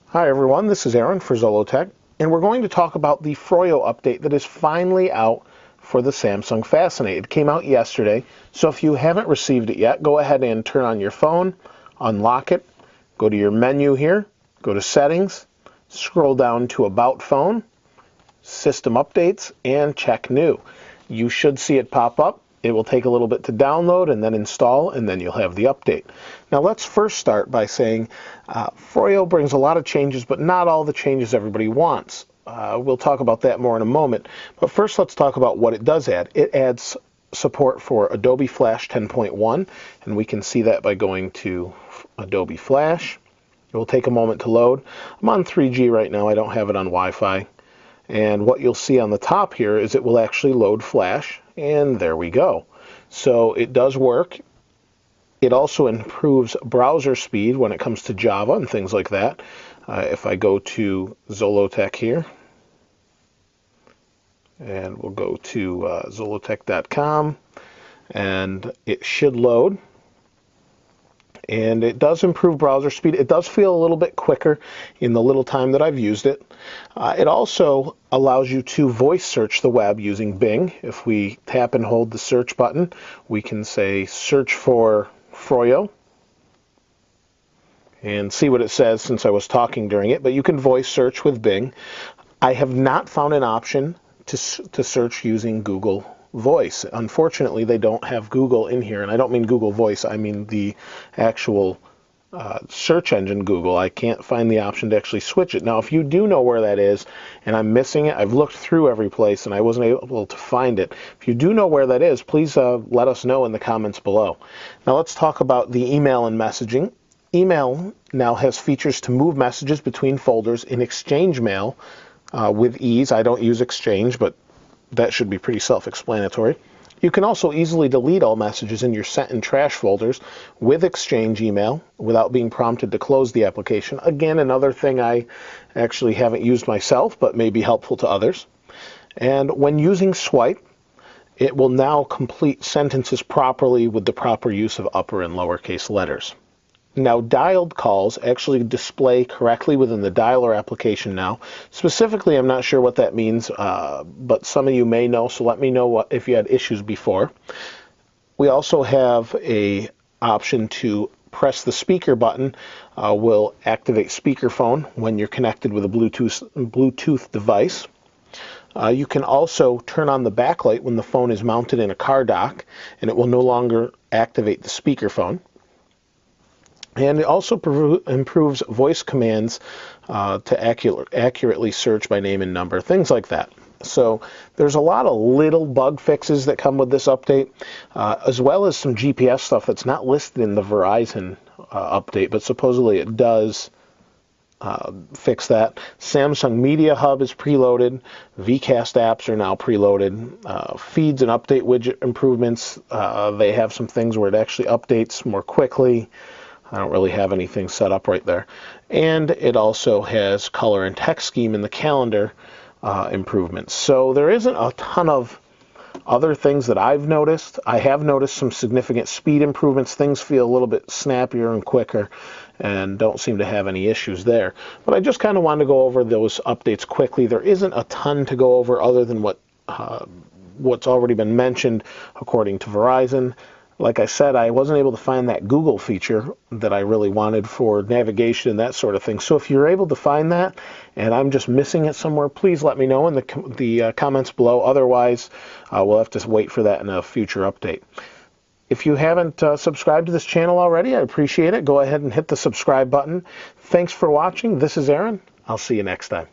Hi everyone, this is Aaron for Zollotech, and we're going to talk about the Froyo update that is finally out for the Samsung Fascinate. It came out yesterday, so if you haven't received it yet, go ahead and turn on your phone, unlock it, go to your menu here, go to Settings, scroll down to About Phone, System Updates, and check New. You should see it pop up. It will take a little bit to download and then install, and then you'll have the update. Now let's first start by saying Froyo brings a lot of changes, but not all the changes everybody wants. We'll talk about that more in a moment. But first let's talk about what it does add. It adds support for Adobe Flash 10.1, and we can see that by going to Adobe Flash. It will take a moment to load. I'm on 3G right now. I don't have it on Wi-Fi. And what you'll see on the top here is it will actually load Flash, and there we go. So it does work. It also improves browser speed when it comes to Java and things like that. If I go to Zollotech here, and we'll go to zollotech.com, and it should load. And it does improve browser speed. It does feel a little bit quicker in the little time that I've used it. It also allows you to voice search the web using Bing. If we tap and hold the search button, we can say search for Froyo and see what it says since I was talking during it. But you can voice search with Bing. I have not found an option to search using Google Voice. Unfortunately, they don't have Google in here, and I don't mean Google Voice, I mean the actual search engine Google. I can't find the option to actually switch it. Now, if you do know where that is, and I'm missing it, I've looked through every place and I wasn't able to find it. If you do know where that is, please let us know in the comments below. Now, let's talk about the email and messaging. Email now has features to move messages between folders in Exchange Mail with ease. I don't use Exchange, but that should be pretty self-explanatory. You can also easily delete all messages in your sent and trash folders with Exchange email without being prompted to close the application. Again, another thing I actually haven't used myself, but may be helpful to others. And when using Swipe, it will now complete sentences properly with the proper use of upper and lowercase letters. Now, dialed calls actually display correctly within the dialer application now. Specifically, I'm not sure what that means, but some of you may know, so let me know if you had issues before. We also have an option to press the speaker button. Will activate speakerphone when you're connected with a Bluetooth device. You can also turn on the backlight when the phone is mounted in a car dock, and it will no longer activate the speakerphone. And it also improves voice commands to accurately search by name and number, things like that. So there's a lot of little bug fixes that come with this update, as well as some GPS stuff that's not listed in the Verizon update, but supposedly it does fix that. Samsung Media Hub is preloaded. VCast apps are now preloaded. Feeds and update widget improvements. They have some things where it actually updates more quickly. I don't really have anything set up right there. And it also has color and text scheme in the calendar improvements. So there isn't a ton of other things that I've noticed. I have noticed some significant speed improvements. Things feel a little bit snappier and quicker and don't seem to have any issues there. But I just kind of wanted to go over those updates quickly. There isn't a ton to go over other than what's already been mentioned according to Verizon. Like I said, I wasn't able to find that Google feature that I really wanted for navigation and that sort of thing. So if you're able to find that and I'm just missing it somewhere, please let me know in the comments below. Otherwise, we'll have to wait for that in a future update. If you haven't subscribed to this channel already, I appreciate it. Go ahead and hit the subscribe button. Thanks for watching. This is Aaron. I'll see you next time.